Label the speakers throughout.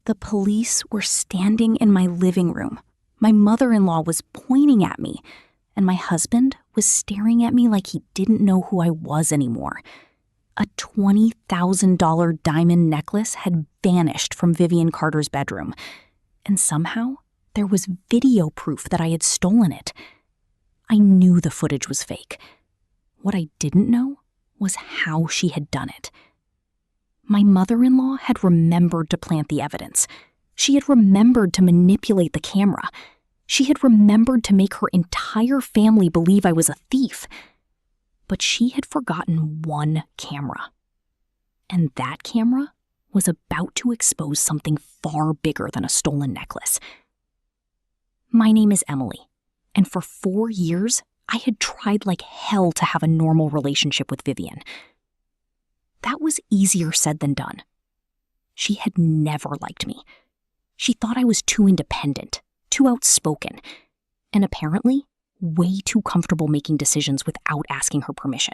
Speaker 1: The police were standing in my living room. My mother-in-law was pointing at me, and my husband was staring at me like he didn't know who I was anymore. A $20,000 diamond necklace had vanished from Vivian Carter's bedroom, and somehow there was video proof that I had stolen it. I knew the footage was fake. What I didn't know was how she had done it. My mother-in-law had remembered to plant the evidence. She had remembered to manipulate the camera. She had remembered to make her entire family believe I was a thief. But she had forgotten one camera. And that camera was about to expose something far bigger than a stolen necklace. My name is Emily, and for 4 years, I had tried like hell to have a normal relationship with Vivian. That was easier said than done. She had never liked me. She thought I was too independent, too outspoken, and apparently way too comfortable making decisions without asking her permission.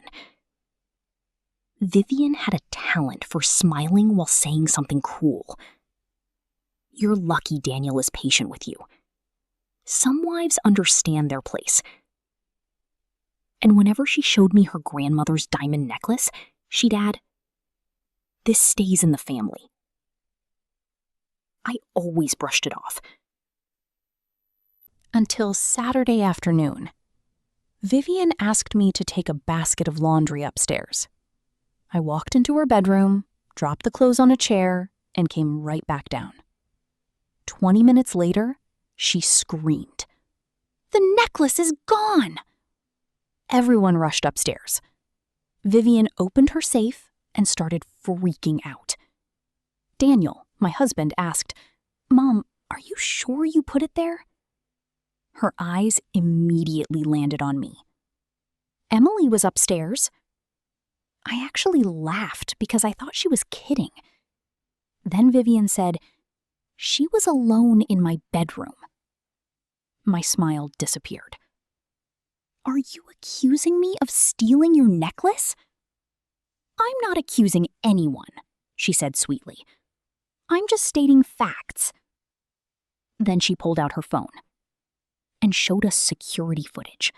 Speaker 1: Vivian had a talent for smiling while saying something cruel. You're lucky Daniel is patient with you. Some wives understand their place. And whenever she showed me her grandmother's diamond necklace, she'd add, "This stays in the family." I always brushed it off. Until Saturday afternoon. Vivian asked me to take a basket of laundry upstairs. I walked into her bedroom, dropped the clothes on a chair, and came right back down. 20 minutes later, she screamed, "The necklace is gone!" Everyone rushed upstairs. Vivian opened her safe and started freaking out. Daniel, my husband, asked, "Mom, are you sure you put it there?" Her eyes immediately landed on me. Emily was upstairs. I actually laughed because I thought she was kidding. Then Vivian said, "She was alone in my bedroom." My smile disappeared. "Are you accusing me of stealing your necklace?" "I'm not accusing anyone," she said sweetly. "I'm just stating facts." Then she pulled out her phone and showed us security footage.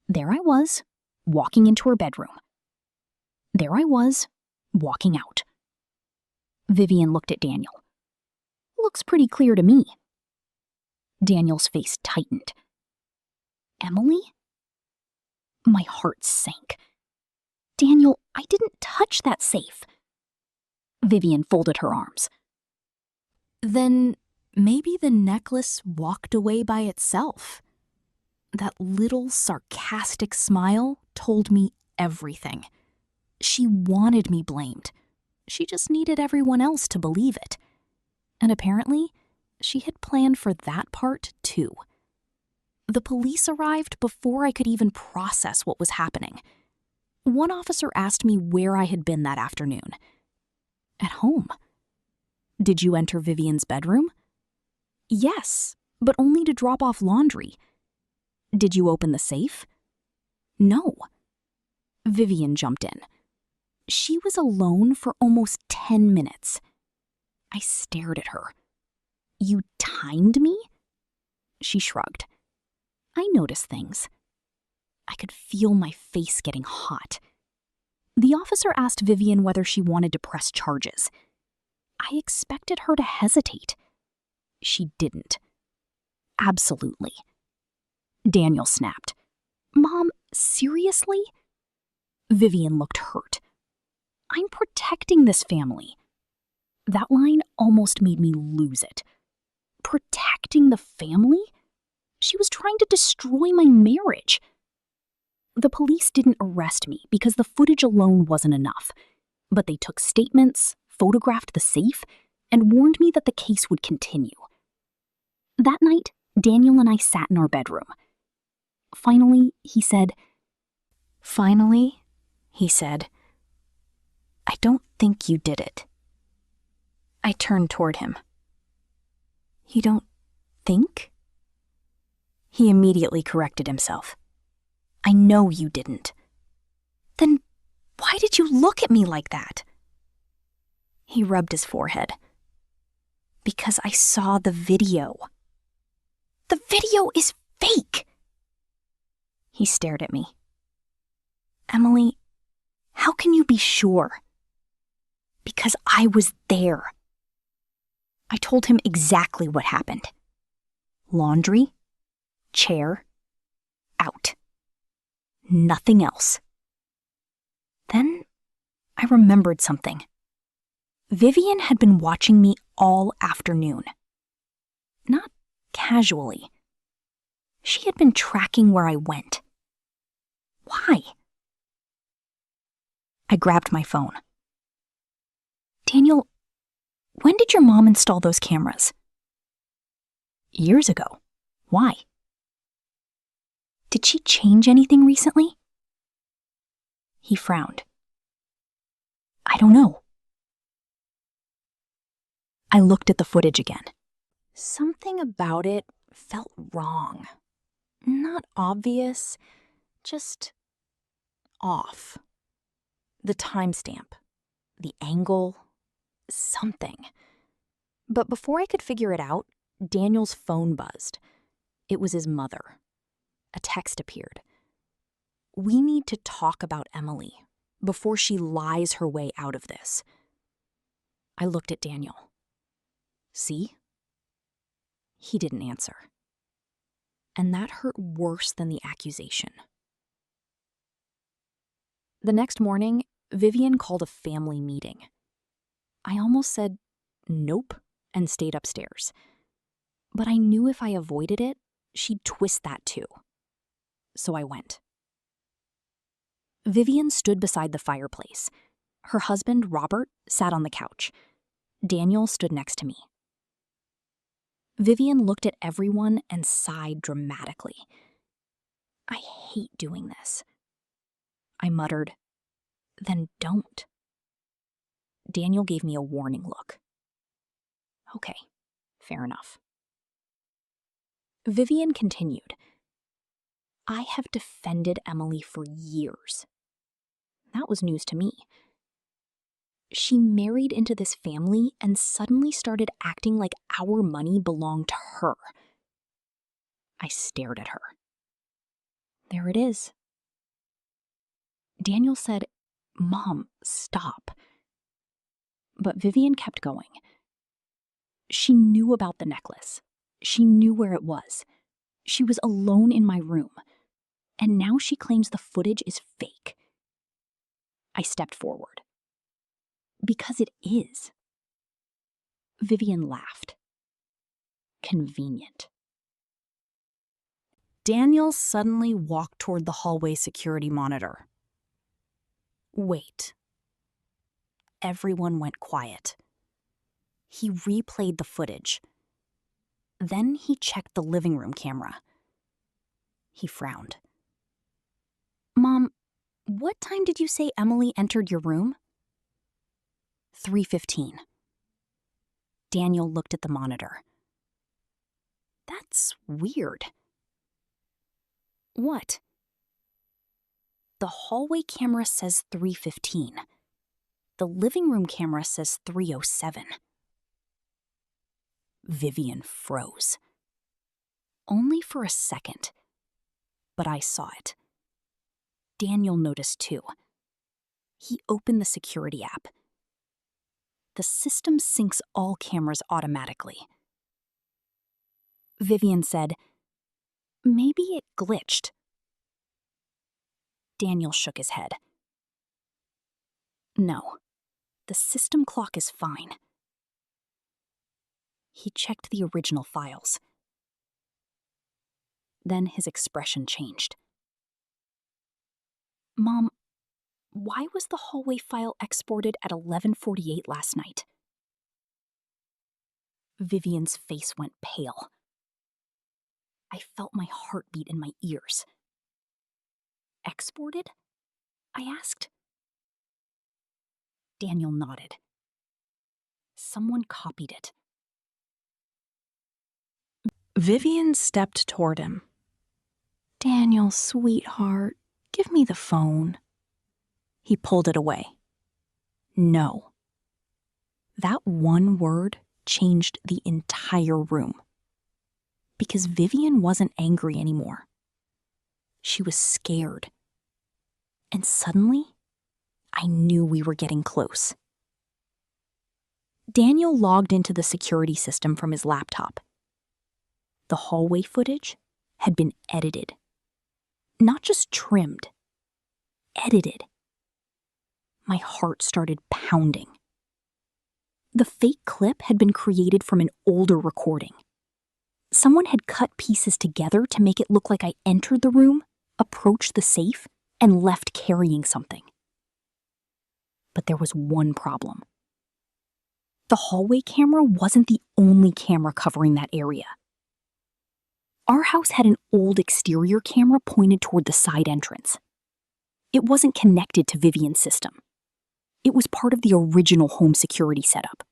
Speaker 1: There I was, walking into her bedroom. There I was, walking out. Vivian looked at Daniel. "Looks pretty clear to me." Daniel's face tightened. "Emily?" My heart sank. "Daniel, I didn't touch that safe." Vivian folded her arms. "Then maybe the necklace walked away by itself." That little sarcastic smile told me everything. She wanted me blamed. She just needed everyone else to believe it. And apparently, she had planned for that part too. The police arrived before I could even process what was happening. One officer asked me where I had been that afternoon. "At home." "Did you enter Vivian's bedroom?" "Yes, but only to drop off laundry." "Did you open the safe?" "No." Vivian jumped in. She was alone for almost 10 minutes. I stared at her. "You timed me?" She shrugged. "I notice things." I could feel my face getting hot. The officer asked Vivian whether she wanted to press charges. I expected her to hesitate. She didn't. Absolutely. Daniel snapped. "Mom, seriously?" Vivian looked hurt. "I'm protecting this family." That line almost made me lose it. Protecting the family? She was trying to destroy my marriage. The police didn't arrest me because the footage alone wasn't enough, but they took statements, photographed the safe, and warned me that the case would continue. That night, Daniel and I sat in our bedroom. Finally, he said, "I don't think you did it." I turned toward him. "You don't think?" He immediately corrected himself. "I know you didn't." "Then why did you look at me like that?" He rubbed his forehead. Because I saw the video. The video is fake! He stared at me. Emily, how can you be sure? Because I was there. I told him exactly what happened. Laundry, chair, out. Nothing else. Then I remembered something. Vivian had been watching me all afternoon. Not casually. She had been tracking where I went. Why? I grabbed my phone. Daniel, when did your mom install those cameras? Years ago. Why? Did she change anything recently? He frowned. I don't know. I looked at the footage again. Something about it felt wrong. Not obvious, just off. The timestamp, the angle, something. But before I could figure it out, Daniel's phone buzzed. It was his mother. A text appeared. We need to talk about Emily before she lies her way out of this. I looked at Daniel. See? He didn't answer. And that hurt worse than the accusation. The next morning, Vivian called a family meeting. I almost said nope and stayed upstairs. But I knew if I avoided it, she'd twist that too. So I went. Vivian stood beside the fireplace. Her husband, Robert, sat on the couch. Daniel stood next to me. Vivian looked at everyone and sighed dramatically. I hate doing this. I muttered, then don't. Daniel gave me a warning look. Okay, fair enough. Vivian continued. I have defended Emily for years. That was news to me. She married into this family and suddenly started acting like our money belonged to her. I stared at her. There it is. Daniel said, Mom, stop. But Vivian kept going. She knew about the necklace. She knew where it was. She was alone in my room. And now she claims the footage is fake. I stepped forward. Because it is. Vivian laughed. Convenient. Daniel suddenly walked toward the hallway security monitor. Wait. Everyone went quiet. He replayed the footage. Then he checked the living room camera. He frowned. Mom, what time did you say Emily entered your room? 3:15. Daniel looked at the monitor. That's weird. What? The hallway camera says 3:15. The living room camera says 3:07. Vivian froze. Only for a second. But I saw it. Daniel noticed too. He opened the security app. The system syncs all cameras automatically. Vivian said, Maybe it glitched. Daniel shook his head. No, the system clock is fine. He checked the original files. Then his expression changed. Mom, why was the hallway file exported at 11:48 last night? Vivian's face went pale. I felt my heartbeat in my ears. Exported? I asked. Daniel nodded. Someone copied it. Vivian stepped toward him. Daniel, sweetheart, give me the phone. He pulled it away. No. That one word changed the entire room. Because Vivian wasn't angry anymore. She was scared. And suddenly, I knew we were getting close. Daniel logged into the security system from his laptop. The hallway footage had been edited. Not just trimmed. Edited. My heart started pounding. The fake clip had been created from an older recording. Someone had cut pieces together to make it look like I entered the room, approached the safe, and left carrying something. But there was one problem. The hallway camera wasn't the only camera covering that area. Our house had an old exterior camera pointed toward the side entrance. It wasn't connected to Vivian's system. It was part of the original home security setup.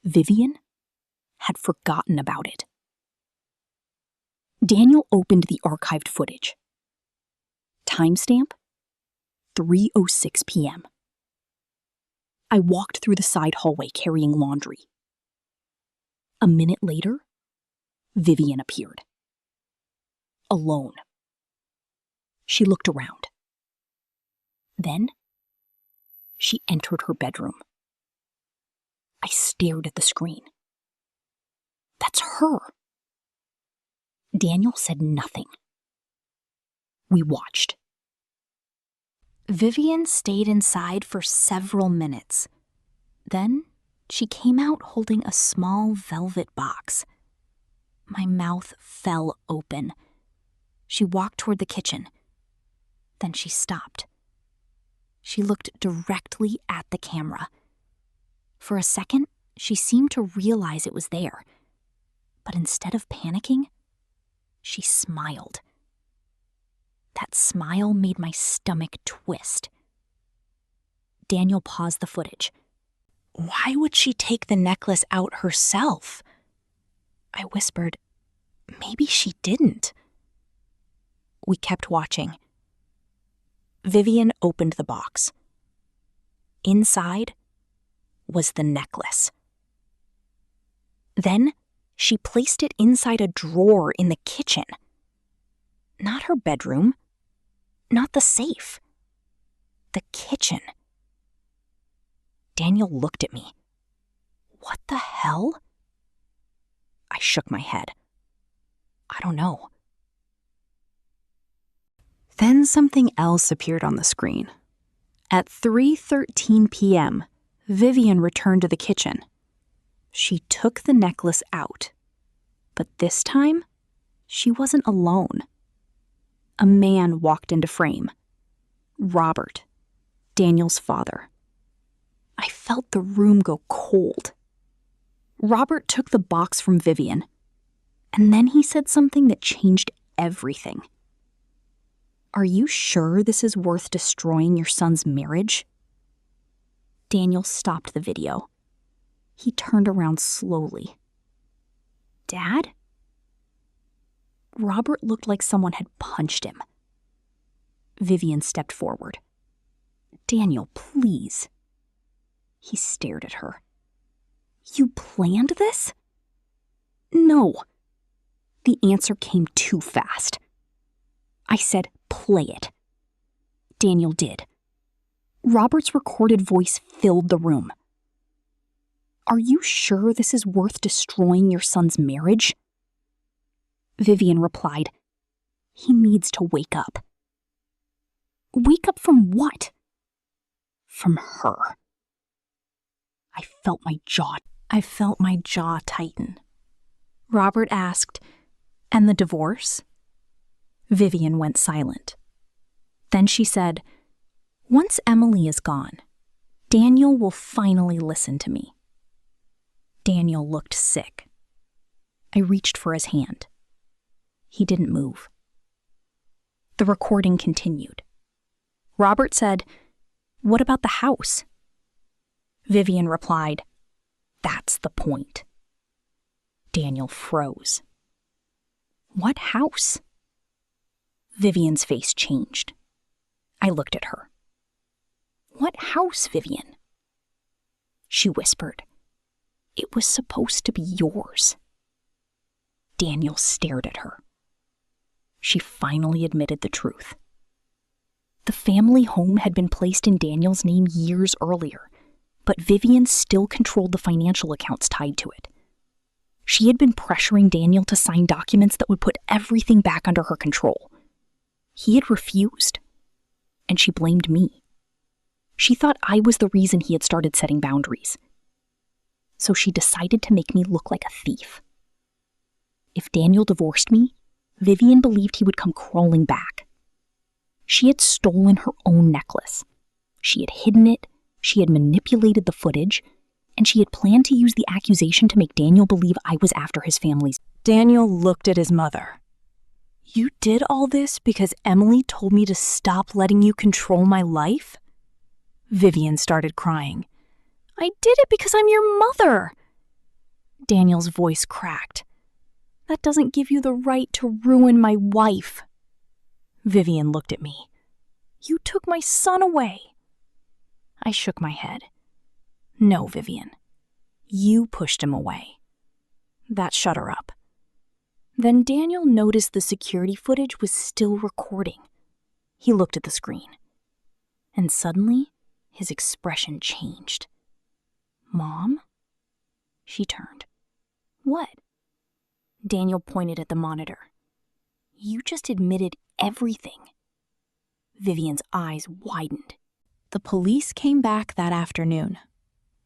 Speaker 1: Vivian had forgotten about it. Daniel opened the archived footage. Timestamp, 3:06 p.m. I walked through the side hallway carrying laundry. A minute later, Vivian appeared. Alone. She looked around. Then, she entered her bedroom. I stared at the screen. That's her. Daniel said nothing. We watched. Vivian stayed inside for several minutes. Then, she came out holding a small velvet box. My mouth fell open. She walked toward the kitchen. Then she stopped. She looked directly at the camera. For a second, she seemed to realize it was there. But instead of panicking, she smiled. That smile made my stomach twist. Daniel paused the footage. Why would she take the necklace out herself? I whispered, maybe she didn't. We kept watching. Vivian opened the box. Inside was the necklace. Then she placed it inside a drawer in the kitchen. Not her bedroom. Not the safe. The kitchen. Daniel looked at me. What the hell? I shook my head. I don't know. Then something else appeared on the screen. At 3:13 p.m., Vivian returned to the kitchen. She took the necklace out. But this time, she wasn't alone. A man walked into frame. Robert, Daniel's father. I felt the room go cold. Robert took the box from Vivian, and then he said something that changed everything. Are you sure this is worth destroying your son's marriage? Daniel stopped the video. He turned around slowly. Dad? Robert looked like someone had punched him. Vivian stepped forward. Daniel, please. He stared at her. You planned this? No. The answer came too fast. I said, play it. Daniel did. Robert's recorded voice filled the room. Are you sure this is worth destroying your son's marriage? Vivian replied, he needs to wake up. Wake up from what? From her. I felt my jaw tighten. Robert asked, and the divorce? Vivian went silent. Then she said, once Emily is gone, Daniel will finally listen to me. Daniel looked sick. I reached for his hand. He didn't move. The recording continued. Robert said, what about the house? Vivian replied, that's the point. Daniel froze. What house? Vivian's face changed. I looked at her. What house, Vivian? She whispered, It was supposed to be yours. Daniel stared at her. She finally admitted the truth. The family home had been placed in Daniel's name years earlier, but Vivian still controlled the financial accounts tied to it. She had been pressuring Daniel to sign documents that would put everything back under her control. He had refused, and she blamed me. She thought I was the reason he had started setting boundaries. So she decided to make me look like a thief. If Daniel divorced me, Vivian believed he would come crawling back. She had stolen her own necklace. She had hidden it, she had manipulated the footage, and she had planned to use the accusation to make Daniel believe I was after his family's. Daniel looked at his mother. You did all this because Emily told me to stop letting you control my life? Vivian started crying. I did it because I'm your mother. Daniel's voice cracked. That doesn't give you the right to ruin my wife. Vivian looked at me. You took my son away. I shook my head. No, Vivian. You pushed him away. That shut her up. Then Daniel noticed the security footage was still recording. He looked at the screen. And suddenly, his expression changed. Mom? She turned. What? Daniel pointed at the monitor. You just admitted everything. Vivian's eyes widened. The police came back that afternoon.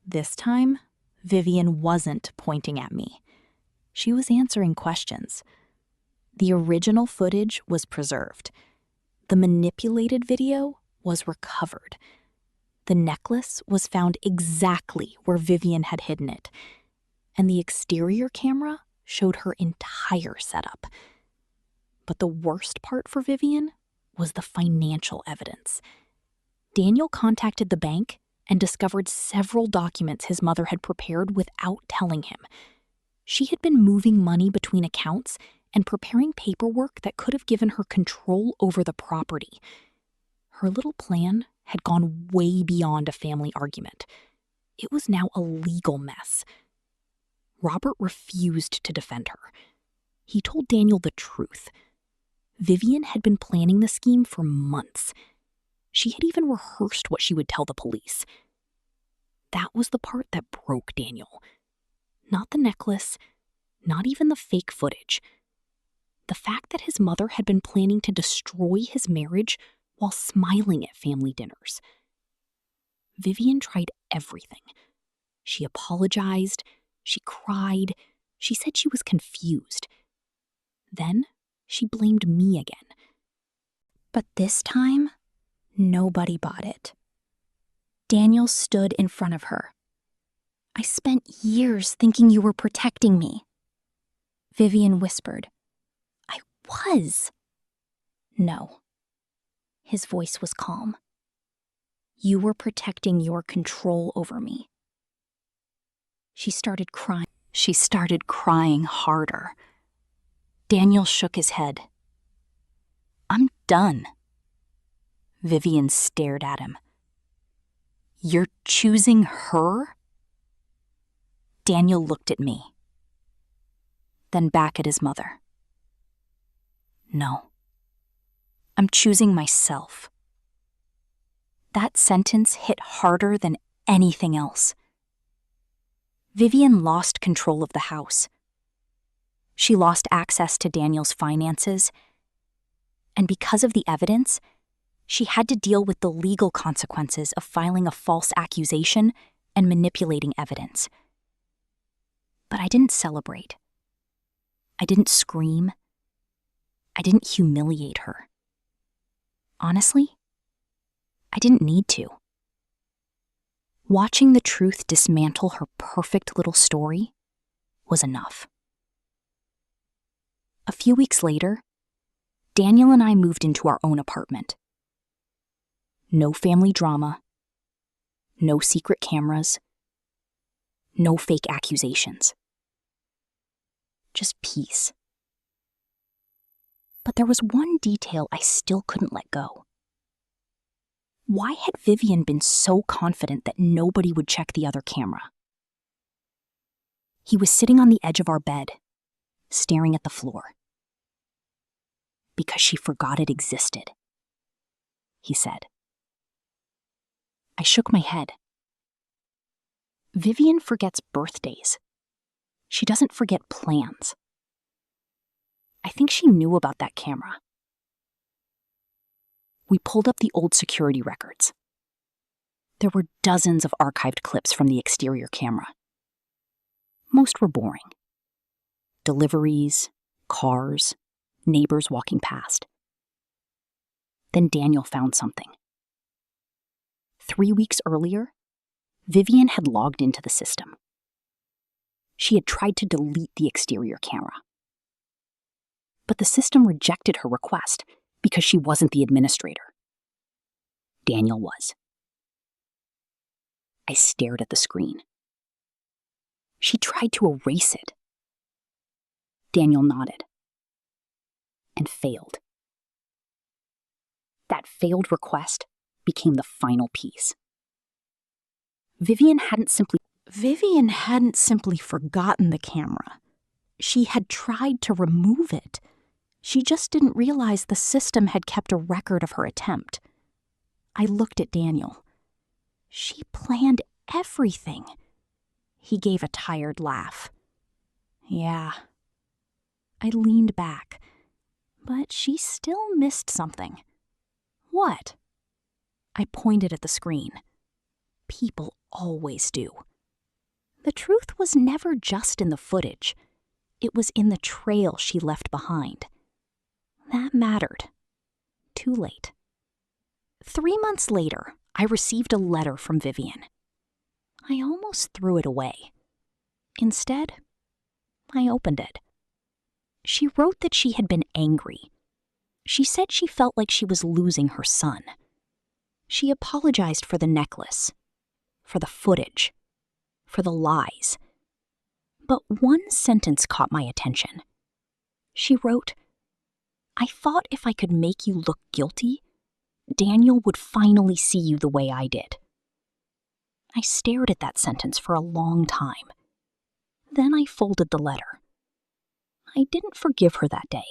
Speaker 1: This time, Vivian wasn't pointing at me. She was answering questions. The original footage was preserved. The manipulated video was recovered. The necklace was found exactly where Vivian had hidden it, and the exterior camera showed her entire setup. But the worst part for Vivian was the financial evidence. Daniel contacted the bank and discovered several documents his mother had prepared without telling him. She had been moving money between accounts and preparing paperwork that could have given her control over the property. Her little plan had gone way beyond a family argument. It was now a legal mess. Robert refused to defend her. He told Daniel the truth. Vivian had been planning the scheme for months. She had even rehearsed what she would tell the police. That was the part that broke Daniel. Not the necklace, not even the fake footage. The fact that his mother had been planning to destroy his marriage while smiling at family dinners. Vivian tried everything. She apologized, she cried, she said she was confused. Then she blamed me again. But this time, nobody bought it. Daniel stood in front of her. I spent years thinking you were protecting me. Vivian whispered. I was. No. His voice was calm. You were protecting your control over me. She started crying. She started crying harder. Daniel shook his head. I'm done. Vivian stared at him. You're choosing her? Daniel looked at me, then back at his mother. No, I'm choosing myself. That sentence hit harder than anything else. Vivian lost control of the house. She lost access to Daniel's finances, and because of the evidence, she had to deal with the legal consequences of filing a false accusation and manipulating evidence. But I didn't celebrate. I didn't scream. I didn't humiliate her. Honestly, I didn't need to. Watching the truth dismantle her perfect little story was enough. A few weeks later, Daniel and I moved into our own apartment. No family drama, no secret cameras, no fake accusations. Just peace. But there was one detail I still couldn't let go. Why had Vivian been so confident that nobody would check the other camera? He was sitting on the edge of our bed, staring at the floor. "Because she forgot it existed," he said. I shook my head. Vivian forgets birthdays. She doesn't forget plans. I think she knew about that camera. We pulled up the old security records. There were dozens of archived clips from the exterior camera. Most were boring. Deliveries, cars, neighbors walking past. Then Daniel found something. 3 weeks earlier, Vivian had logged into the system. She had tried to delete the exterior camera. But the system rejected her request because she wasn't the administrator. Daniel was. I stared at the screen. She tried to erase it. Daniel nodded. And failed. That failed request became the final piece. Vivian hadn't simply forgotten the camera. She had tried to remove it. She just didn't realize the system had kept a record of her attempt. I looked at Daniel. She planned everything. He gave a tired laugh. Yeah. I leaned back, but she still missed something. What? I pointed at the screen. People always do. The truth was never just in the footage. It was in the trail she left behind. That mattered. Too late. 3 months later, I received a letter from Vivian. I almost threw it away. Instead, I opened it. She wrote that she had been angry. She said she felt like she was losing her son. She apologized for the necklace, for the footage, for the lies. But one sentence caught my attention. She wrote, "I thought if I could make you look guilty, Daniel would finally see you the way I did." I stared at that sentence for a long time. Then I folded the letter. I didn't forgive her that day.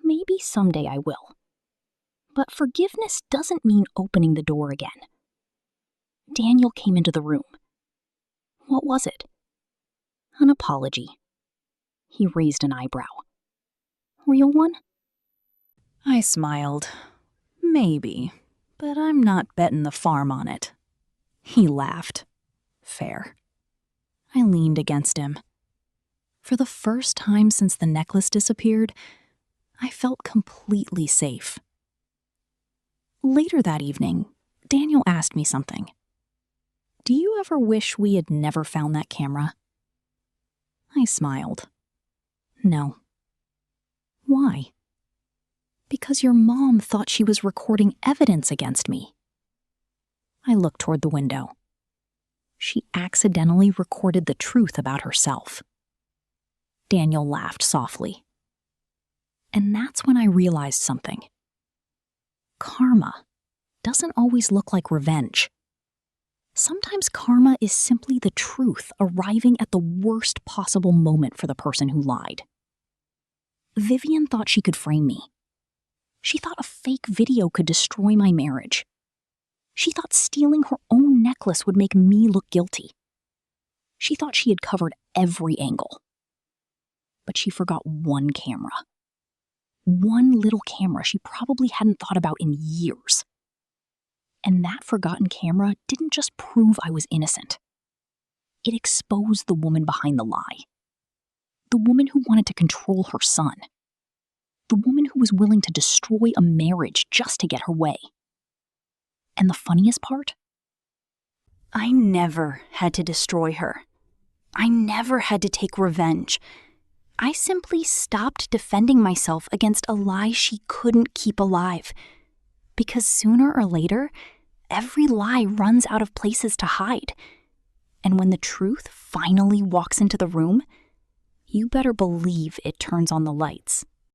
Speaker 1: Maybe someday I will. But forgiveness doesn't mean opening the door again. Daniel came into the room. What was it? An apology. He raised an eyebrow. Real one? I smiled. Maybe, but I'm not betting the farm on it. He laughed. Fair. I leaned against him. For the first time since the necklace disappeared, I felt completely safe. Later that evening, Daniel asked me something. Do you ever wish we had never found that camera? I smiled. No. Why? Because your mom thought she was recording evidence against me. I looked toward the window. She accidentally recorded the truth about herself. Daniel laughed softly. And that's when I realized something. Karma doesn't always look like revenge. Sometimes karma is simply the truth arriving at the worst possible moment for the person who lied. Vivian thought she could frame me. She thought a fake video could destroy my marriage. She thought stealing her own necklace would make me look guilty. She thought she had covered every angle. But she forgot one camera. One little camera she probably hadn't thought about in years. And that forgotten camera didn't just prove I was innocent. It exposed the woman behind the lie. The woman who wanted to control her son. The woman who was willing to destroy a marriage just to get her way. And the funniest part? I never had to destroy her. I never had to take revenge. I simply stopped defending myself against a lie she couldn't keep alive. Because sooner or later, every lie runs out of places to hide. And when the truth finally walks into the room, you better believe it turns on the lights.